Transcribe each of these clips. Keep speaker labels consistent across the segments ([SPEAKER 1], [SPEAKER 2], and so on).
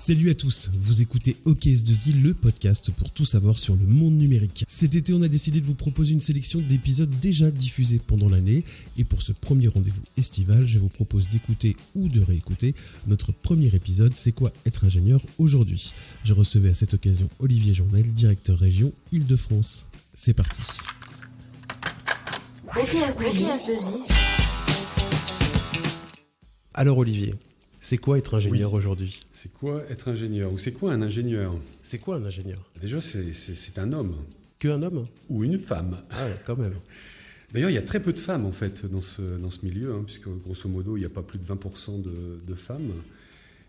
[SPEAKER 1] Salut à tous, vous écoutez OKS2I, le podcast pour tout savoir sur le monde numérique. Cet été, on a décidé de vous proposer une sélection d'épisodes déjà diffusés pendant l'année. Et pour ce premier rendez-vous estival, je vous propose d'écouter ou de réécouter notre premier épisode, C'est quoi être ingénieur aujourd'hui ? Je recevais à cette occasion Olivier Journel, directeur région Île-de-France. C'est parti.
[SPEAKER 2] OKS2I.
[SPEAKER 1] Alors Olivier, c'est quoi être ingénieur aujourd'hui ?
[SPEAKER 3] C'est quoi être ingénieur ? Ou c'est quoi un ingénieur ?
[SPEAKER 1] C'est quoi un ingénieur ?
[SPEAKER 3] Déjà, c'est un homme.
[SPEAKER 1] Un homme ?
[SPEAKER 3] Ou une femme.
[SPEAKER 1] Ah ouais, quand même.
[SPEAKER 3] D'ailleurs, il y a très peu de femmes, en fait, dans ce milieu, puisque, grosso modo, il n'y a pas plus de 20% de femmes.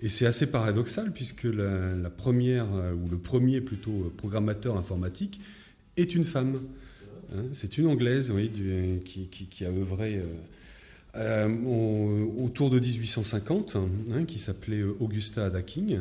[SPEAKER 3] Et c'est assez paradoxal, puisque la première, ou le premier, plutôt, programmateur informatique est une femme. C'est une Anglaise, oui, qui a œuvré autour de 1850, qui s'appelait Augusta Ada King.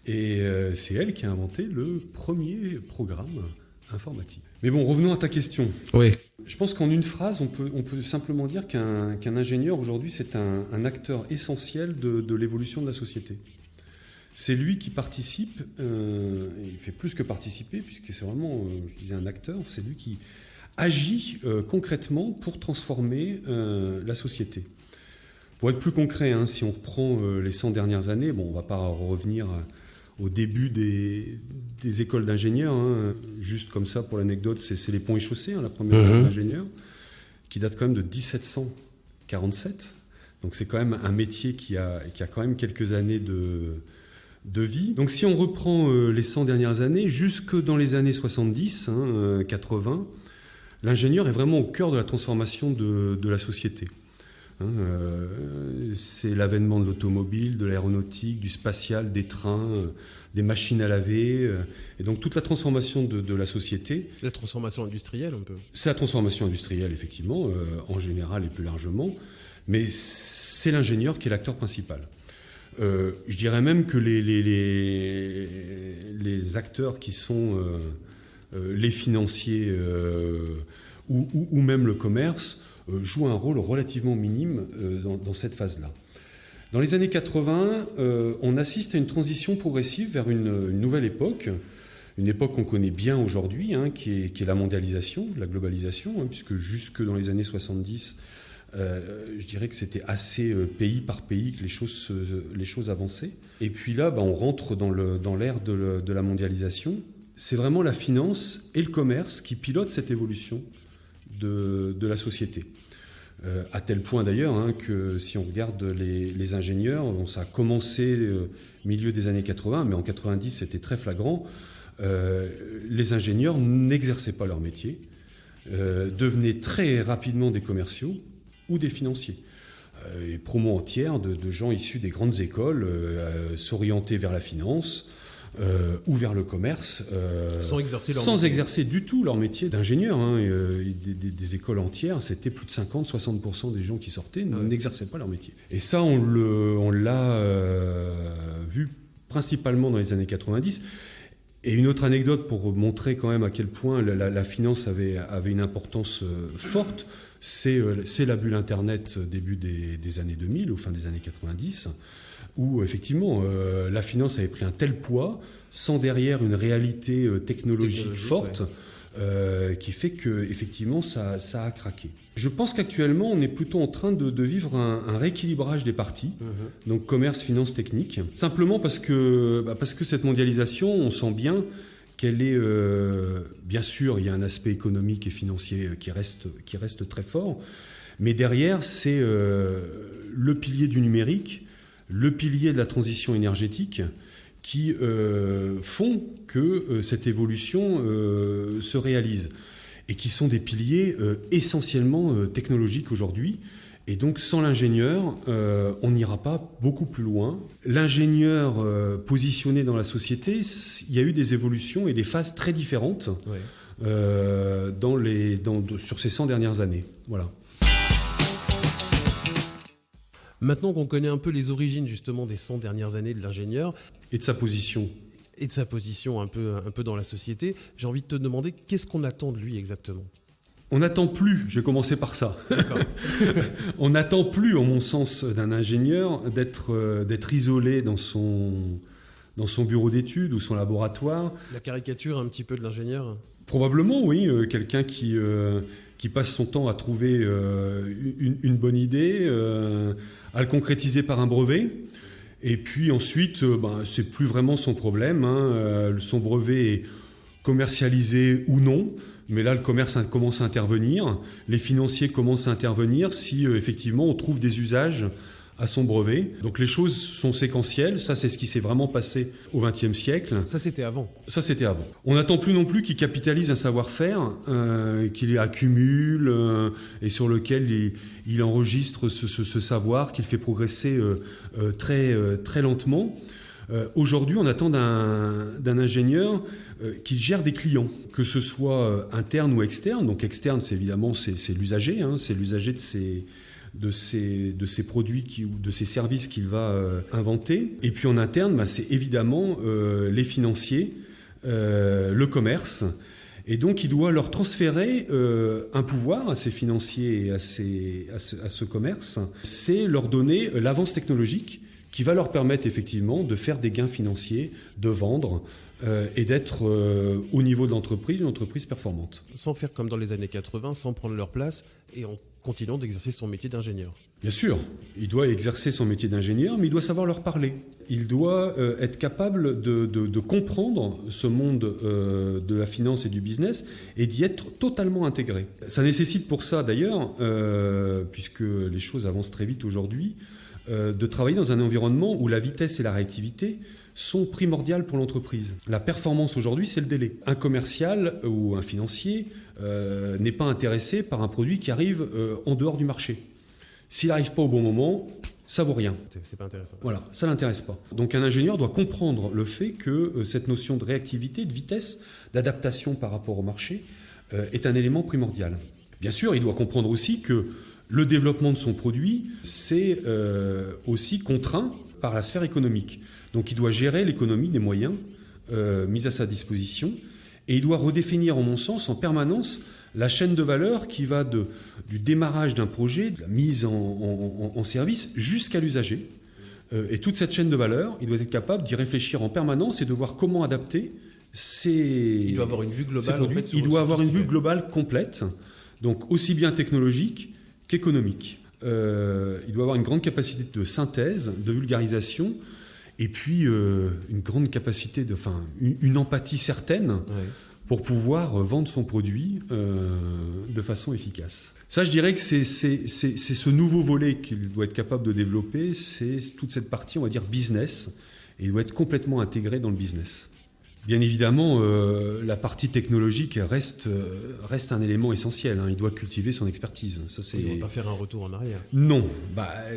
[SPEAKER 3] Et c'est elle qui a inventé le premier programme informatique. Mais bon, revenons à ta question.
[SPEAKER 1] Oui.
[SPEAKER 3] Je pense qu'en une phrase, on peut simplement dire qu'un ingénieur, aujourd'hui, c'est un acteur essentiel de l'évolution de la société. C'est lui qui participe, il fait plus que participer, puisque c'est vraiment, je disais, un acteur, c'est lui qui agit concrètement pour transformer la société. Pour être plus concret, si on reprend les 100 dernières années, bon, on ne va pas revenir au début des écoles d'ingénieurs, juste comme ça pour l'anecdote, c'est les ponts et chaussées, la première école d'ingénieur, qui date quand même de 1747. Donc c'est quand même un métier qui a quand même quelques années de vie. Donc si on reprend les 100 dernières années, jusque dans les années 70, 80, l'ingénieur est vraiment au cœur de la transformation de la société. C'est l'avènement de l'automobile, de l'aéronautique, du spatial, des trains, des machines à laver, et donc toute la transformation de la société.
[SPEAKER 1] La transformation industrielle, un peu.
[SPEAKER 3] C'est la transformation industrielle, effectivement, en général et plus largement, mais c'est l'ingénieur qui est l'acteur principal. Je dirais même que les acteurs qui sont les financiers ou même le commerce jouent un rôle relativement minime dans cette phase-là. Dans les années 80, on assiste à une transition progressive vers une nouvelle époque, une époque qu'on connaît bien aujourd'hui, qui est la mondialisation, la globalisation, puisque jusque dans les années 70, je dirais que c'était assez pays par pays que les choses avançaient. Et puis là, on rentre dans l'ère de la mondialisation. C'est vraiment la finance et le commerce qui pilotent cette évolution de la société. À tel point d'ailleurs que si on regarde les ingénieurs, ça a commencé milieu des années 80, mais en 90 c'était très flagrant, les ingénieurs n'exerçaient pas leur métier, devenaient très rapidement des commerciaux ou des financiers. Et promo entière de gens issus des grandes écoles s'orienter vers la finance, ou vers le commerce, sans exercer du tout leur métier d'ingénieur. Des écoles entières, c'était plus de 50-60% des gens qui sortaient n'exerçaient pas leur métier. Et ça, on l'a vu principalement dans les années 90. Et une autre anecdote pour montrer quand même à quel point la finance avait une importance forte, c'est la bulle Internet début des années 2000, ou fin des années 90, où effectivement la finance avait pris un tel poids, sans derrière une réalité technologique forte, qui fait que effectivement ça a craqué. Je pense qu'actuellement on est plutôt en train de vivre un rééquilibrage des parties, donc commerce, finance, technique, simplement parce que cette mondialisation, on sent bien qu'elle est, bien sûr, il y a un aspect économique et financier qui reste très fort, mais derrière c'est le pilier du numérique, le pilier de la transition énergétique qui font que cette évolution se réalise et qui sont des piliers essentiellement technologiques aujourd'hui. Et donc sans l'ingénieur, on n'ira pas beaucoup plus loin. L'ingénieur positionné dans la société, il y a eu des évolutions et des phases très différentes sur ces 100 dernières années. Voilà.
[SPEAKER 1] Maintenant qu'on connaît un peu les origines justement des 100 dernières années de l'ingénieur
[SPEAKER 3] et de sa position
[SPEAKER 1] un peu dans la société, j'ai envie de te demander qu'est-ce qu'on attend de lui exactement ?
[SPEAKER 3] On n'attend plus, je vais commencer par ça. On n'attend plus, en mon sens, d'un ingénieur d'être isolé dans son dans son bureau d'études ou son laboratoire.
[SPEAKER 1] La caricature un petit peu de l'ingénieur.
[SPEAKER 3] Probablement, oui. Quelqu'un qui passe son temps à trouver une bonne idée, à le concrétiser par un brevet. Et puis ensuite, c'est plus vraiment son problème. Son brevet est commercialisé ou non. Mais là, le commerce commence à intervenir. Les financiers commencent à intervenir si effectivement on trouve des usages à son brevet. Donc les choses sont séquentielles. Ça, c'est ce qui s'est vraiment passé au XXe siècle.
[SPEAKER 1] Ça, c'était avant.
[SPEAKER 3] On n'attend plus non plus qu'il capitalise un savoir-faire, qu'il accumule et sur lequel il enregistre ce savoir, qu'il fait progresser très lentement. Aujourd'hui, on attend d'un ingénieur qu'il gère des clients, que ce soit interne ou externe. Donc externe, c'est évidemment c'est l'usager, c'est l'usager de ces produits ou de ces services qu'il va inventer. Et puis en interne, c'est évidemment les financiers, le commerce. Et donc il doit leur transférer un pouvoir à ces financiers et à ce commerce. C'est leur donner l'avance technologique qui va leur permettre effectivement de faire des gains financiers, de vendre et d'être au niveau de l'entreprise, une entreprise performante.
[SPEAKER 1] Sans faire comme dans les années 80, sans prendre leur place et en continuant d'exercer son métier d'ingénieur.
[SPEAKER 3] Bien sûr, il doit exercer son métier d'ingénieur, mais il doit savoir leur parler. Il doit être capable de comprendre ce monde de la finance et du business et d'y être totalement intégré. Ça nécessite pour ça d'ailleurs, puisque les choses avancent très vite aujourd'hui, de travailler dans un environnement où la vitesse et la réactivité sont primordiales pour l'entreprise. La performance aujourd'hui, c'est le délai. Un commercial ou un financier n'est pas intéressé par un produit qui arrive en dehors du marché. S'il n'arrive pas au bon moment, ça vaut rien.
[SPEAKER 1] C'est pas intéressant.
[SPEAKER 3] Voilà, ça l'intéresse pas. Donc un ingénieur doit comprendre le fait que cette notion de réactivité, de vitesse, d'adaptation par rapport au marché est un élément primordial. Bien sûr, il doit comprendre aussi que le développement de son produit, c'est aussi contraint par la sphère économique. Donc il doit gérer l'économie des moyens mis à sa disposition et il doit redéfinir, en mon sens, en permanence la chaîne de valeur qui va du démarrage d'un projet, de la mise en service jusqu'à l'usager. Et toute cette chaîne de valeur, il doit être capable d'y réfléchir en permanence et de voir comment adapter
[SPEAKER 1] Il doit avoir une vue globale.
[SPEAKER 3] Il doit avoir une vue globale complète, donc aussi bien technologique qu'économique. Il doit avoir une grande capacité de synthèse, de vulgarisation, et puis une grande capacité, une empathie certaine pour pouvoir vendre son produit de façon efficace. Ça, je dirais que c'est ce nouveau volet qu'il doit être capable de développer, c'est toute cette partie, on va dire, business, et il doit être complètement intégré dans le business. Bien évidemment, la partie technologique reste un élément essentiel. Il doit cultiver son expertise. Ça,
[SPEAKER 1] Il ne va pas faire un retour en arrière.
[SPEAKER 3] Non.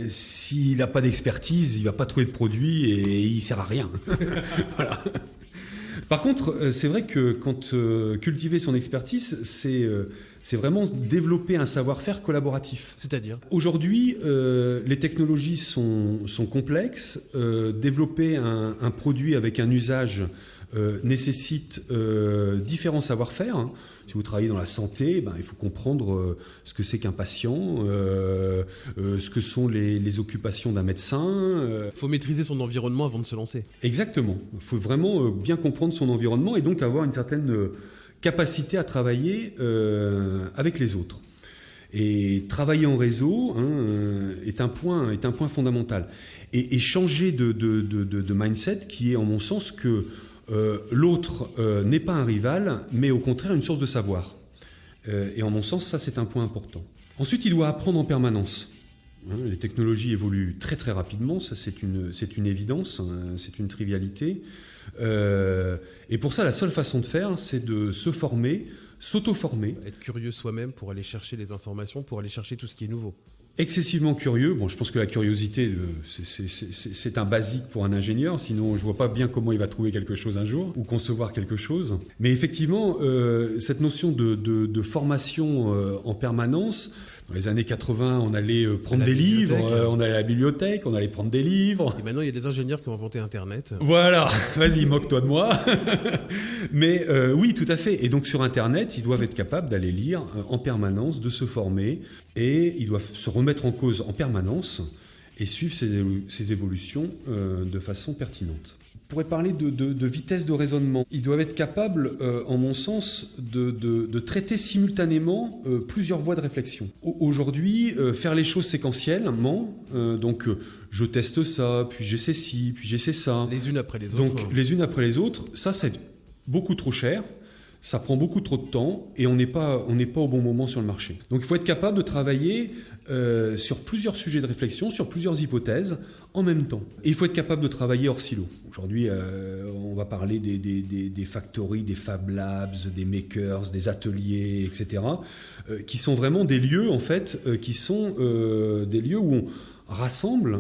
[SPEAKER 3] S'il n'a pas d'expertise, il ne va pas trouver de produit et il ne sert à rien. Voilà. Par contre, c'est vrai que quand cultiver son expertise, c'est vraiment développer un savoir-faire collaboratif.
[SPEAKER 1] C'est-à-dire ?
[SPEAKER 3] Aujourd'hui, les technologies sont complexes. Développer un produit avec un usage nécessite différents savoir-faire. Si vous travaillez dans la santé, il faut comprendre ce que c'est qu'un patient, ce que sont les occupations d'un médecin.
[SPEAKER 1] Il faut maîtriser son environnement avant de se lancer.
[SPEAKER 3] Exactement. Il faut vraiment bien comprendre son environnement et donc avoir une certaine capacité à travailler avec les autres. Et travailler en réseau est un point fondamental. Et changer de mindset qui est, en mon sens, que l'autre n'est pas un rival, mais au contraire une source de savoir. Et en mon sens, ça, c'est un point important. Ensuite, il doit apprendre en permanence. Les technologies évoluent très très rapidement, ça c'est une évidence, c'est une trivialité. Et pour ça, la seule façon de faire, c'est de se former, s'auto-former.
[SPEAKER 1] Être curieux soi-même pour aller chercher les informations, pour aller chercher tout ce qui est nouveau.
[SPEAKER 3] Excessivement curieux. Bon, je pense que la curiosité, c'est un basique pour un ingénieur. Sinon, je vois pas bien comment il va trouver quelque chose un jour ou concevoir quelque chose. Mais effectivement, cette notion de formation en permanence. Dans les années 80, on allait prendre des livres, on allait à la bibliothèque, on allait prendre des livres.
[SPEAKER 1] Et maintenant, il y a des ingénieurs qui ont inventé Internet.
[SPEAKER 3] Voilà, vas-y, moque-toi de moi. Mais oui, tout à fait. Et donc sur Internet, ils doivent être capables d'aller lire en permanence, de se former, et ils doivent se remettre en cause en permanence et suivre ces évolutions de façon pertinente. pourrait parler de vitesse de raisonnement. Ils doivent être capables, en mon sens, de traiter simultanément plusieurs voies de réflexion. Aujourd'hui, faire les choses séquentiellement, donc je teste ça, puis j'essaie ci, puis j'essaie ça.
[SPEAKER 1] Les unes après les autres.
[SPEAKER 3] Donc les unes après les autres, ça c'est beaucoup trop cher. Ça prend beaucoup trop de temps et on n'est pas au bon moment sur le marché. Donc il faut être capable de travailler sur plusieurs sujets de réflexion, sur plusieurs hypothèses en même temps. Et il faut être capable de travailler hors silo. Aujourd'hui, on va parler des factories, des Fab Labs, des makers, des ateliers, etc., qui sont vraiment des lieux, en fait, qui sont des lieux où on rassemble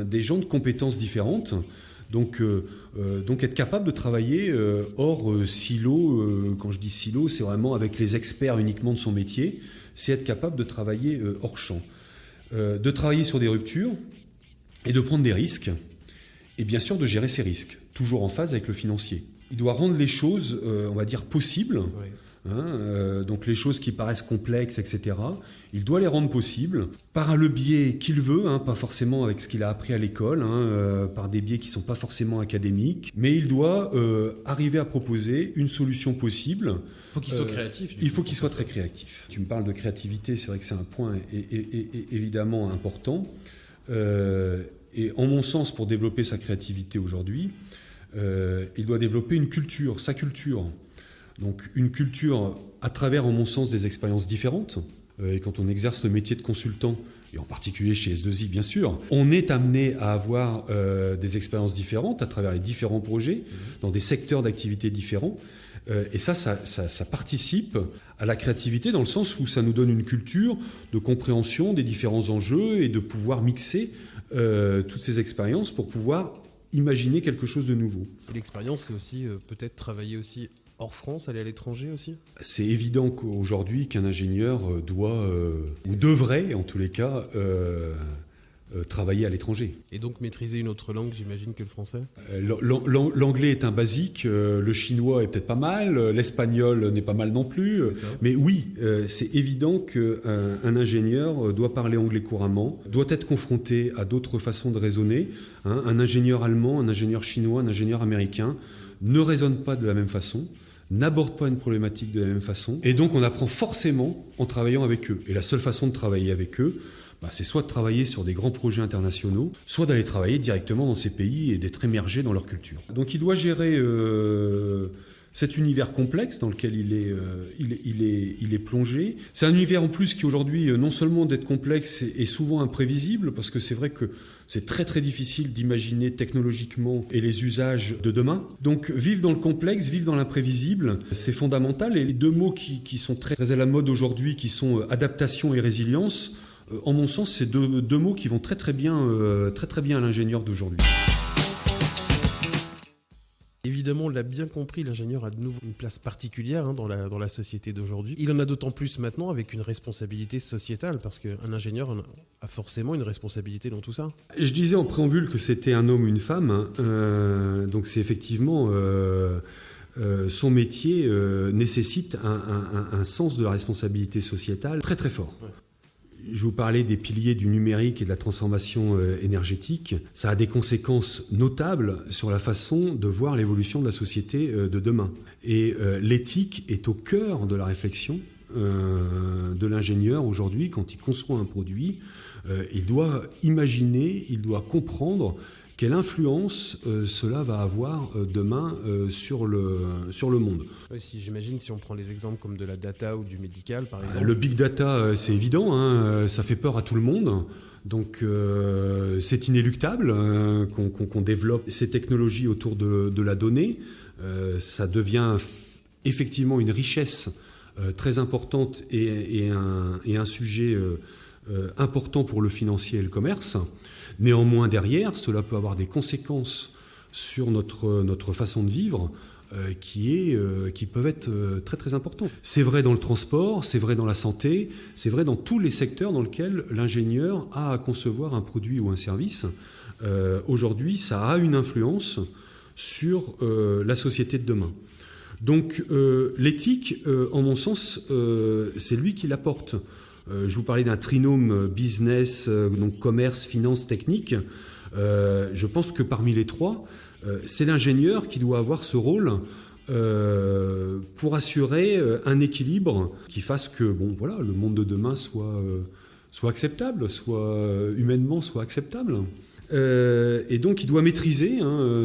[SPEAKER 3] des gens de compétences différentes. Donc être capable de travailler hors silo, quand je dis silo, c'est vraiment avec les experts uniquement de son métier, c'est être capable de travailler hors champ, de travailler sur des ruptures et de prendre des risques, et bien sûr de gérer ces risques, toujours en phase avec le financier. Il doit rendre les choses, on va dire, possibles. Oui. Donc les choses qui paraissent complexes, etc., il doit les rendre possibles par le biais qu'il veut, pas forcément avec ce qu'il a appris à l'école, par des biais qui ne sont pas forcément académiques, mais il doit arriver à proposer une solution possible.
[SPEAKER 1] Il faut qu'il soit créatif.
[SPEAKER 3] Il faut qu'il soit très créatif. Tu me parles de créativité, c'est vrai que c'est un point évidemment important. Et en mon sens, pour développer sa créativité aujourd'hui, il doit développer une culture, sa culture. Donc une culture à travers, en mon sens, des expériences différentes. Et quand on exerce le métier de consultant, et en particulier chez S2I bien sûr, on est amené à avoir des expériences différentes à travers les différents projets, dans des secteurs d'activité différents. Et ça participe à la créativité dans le sens où ça nous donne une culture de compréhension des différents enjeux et de pouvoir mixer toutes ces expériences pour pouvoir imaginer quelque chose de nouveau.
[SPEAKER 1] Et l'expérience, c'est aussi peut-être travailler aussi hors France, aller à l'étranger aussi ?
[SPEAKER 3] C'est évident qu'aujourd'hui qu'un ingénieur doit, ou devrait en tous les cas, travailler à l'étranger.
[SPEAKER 1] Et donc maîtriser une autre langue, j'imagine, que le français ?
[SPEAKER 3] L'anglais est un basique, le chinois est peut-être pas mal, l'espagnol n'est pas mal non plus. Mais oui, c'est évident qu'un ingénieur doit parler anglais couramment, doit être confronté à d'autres façons de raisonner. Un ingénieur allemand, un ingénieur chinois, un ingénieur américain ne raisonnent pas de la même façon, n'abordent pas une problématique de la même façon. Et donc on apprend forcément en travaillant avec eux. Et la seule façon de travailler avec eux, c'est soit de travailler sur des grands projets internationaux, soit d'aller travailler directement dans ces pays et d'être émergé dans leur culture. Donc il doit gérer cet univers complexe dans lequel il est plongé. C'est un univers en plus qui aujourd'hui, non seulement d'être complexe, est souvent imprévisible, parce que c'est vrai que c'est très très difficile d'imaginer technologiquement et les usages de demain. Donc vivre dans le complexe, vivre dans l'imprévisible, c'est fondamental. Et les deux mots qui sont très à la mode aujourd'hui, qui sont adaptation et résilience, en mon sens, c'est deux mots qui vont très très bien à l'ingénieur d'aujourd'hui.
[SPEAKER 1] Évidemment, on l'a bien compris, l'ingénieur a de nouveau une place particulière dans la société d'aujourd'hui. Il en a d'autant plus maintenant avec une responsabilité sociétale, parce qu'un ingénieur a forcément une responsabilité dans tout ça.
[SPEAKER 3] Je disais en préambule que c'était un homme ou une femme, donc c'est effectivement... son métier nécessite un sens de la responsabilité sociétale très très fort. Ouais. Je vous parlais des piliers du numérique et de la transformation énergétique. Ça a des conséquences notables sur la façon de voir l'évolution de la société de demain. Et l'éthique est au cœur de la réflexion de l'ingénieur aujourd'hui. Quand il conçoit un produit, il doit imaginer, il doit comprendre quelle influence cela va avoir demain sur le monde.
[SPEAKER 1] Oui, j'imagine si on prend les exemples comme de la data ou du médical, par exemple.
[SPEAKER 3] Le big data, c'est évident, ça fait peur à tout le monde. Donc c'est inéluctable qu'on développe ces technologies autour de la donnée. Ça devient effectivement une richesse très importante et un sujet important pour le financier et le commerce. Néanmoins, derrière, cela peut avoir des conséquences sur notre façon de vivre qui peuvent être très très importantes. C'est vrai dans le transport, c'est vrai dans la santé, c'est vrai dans tous les secteurs dans lesquels l'ingénieur a à concevoir un produit ou un service. Aujourd'hui, ça a une influence sur la société de demain. Donc l'éthique, en mon sens, c'est lui qui l'apporte. Je vous parlais d'un trinôme business, donc commerce, finance, technique. Je pense que parmi les trois, C'est l'ingénieur qui doit avoir ce rôle pour assurer un équilibre qui fasse que le monde de demain soit acceptable, humainement soit acceptable. Et donc il doit maîtriser,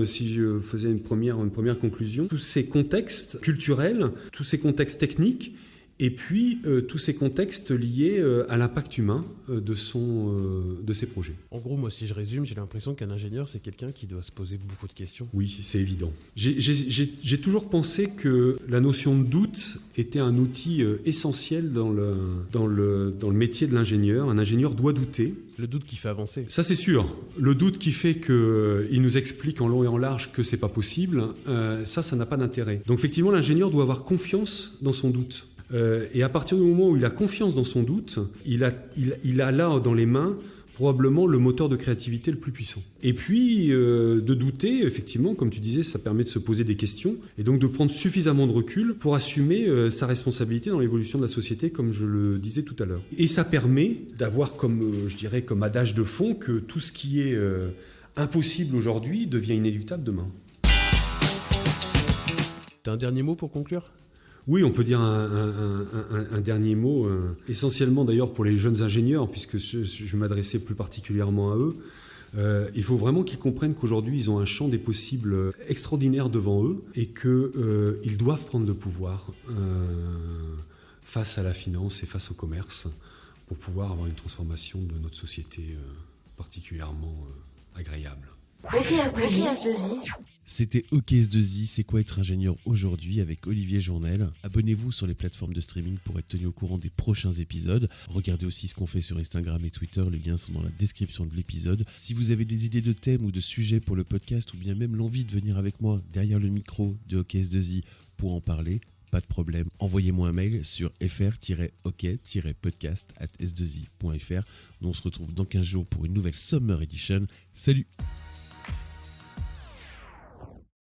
[SPEAKER 3] si je faisais une première conclusion, tous ces contextes culturels, tous ces contextes techniques, et puis tous ces contextes liés à l'impact humain de ses projets.
[SPEAKER 1] En gros, moi, si je résume, j'ai l'impression qu'un ingénieur, c'est quelqu'un qui doit se poser beaucoup de questions.
[SPEAKER 3] Oui, c'est évident. J'ai toujours pensé que la notion de doute était un outil essentiel dans le métier de l'ingénieur. Un ingénieur doit douter.
[SPEAKER 1] Le doute qui fait avancer.
[SPEAKER 3] Ça, c'est sûr. Le doute qui fait qu'il nous explique en long et en large que c'est pas possible, ça n'a pas d'intérêt. Donc effectivement, l'ingénieur doit avoir confiance dans son doute. Et à partir du moment où il a confiance dans son doute, il a là dans les mains probablement le moteur de créativité le plus puissant. Et puis, de douter, effectivement, comme tu disais, ça permet de se poser des questions et donc de prendre suffisamment de recul pour assumer sa responsabilité dans l'évolution de la société, comme je le disais tout à l'heure. Et ça permet d'avoir comme adage de fond que tout ce qui est impossible aujourd'hui devient inéluctable demain.
[SPEAKER 1] T'as un dernier mot pour conclure ?
[SPEAKER 3] Oui, on peut dire un dernier mot, essentiellement d'ailleurs pour les jeunes ingénieurs, puisque je m'adressais plus particulièrement à eux. Il faut vraiment qu'ils comprennent qu'aujourd'hui, ils ont un champ des possibles extraordinaire devant eux et qu'ils doivent prendre le pouvoir face à la finance et face au commerce pour pouvoir avoir une transformation de notre société particulièrement agréable.
[SPEAKER 1] C'était OKS2I, c'est quoi être ingénieur aujourd'hui avec Olivier Journel. Abonnez-vous sur les plateformes de streaming pour être tenu au courant des prochains épisodes. Regardez aussi ce qu'on fait sur Instagram et Twitter, les liens sont dans la description de l'épisode. Si vous avez des idées de thèmes ou de sujets pour le podcast ou bien même l'envie de venir avec moi derrière le micro de OKS2I pour en parler, pas de problème, envoyez-moi un mail sur fr-ok-podcast@s2i.fr. Nous on se retrouve dans 15 jours pour une nouvelle Summer Edition. Salut!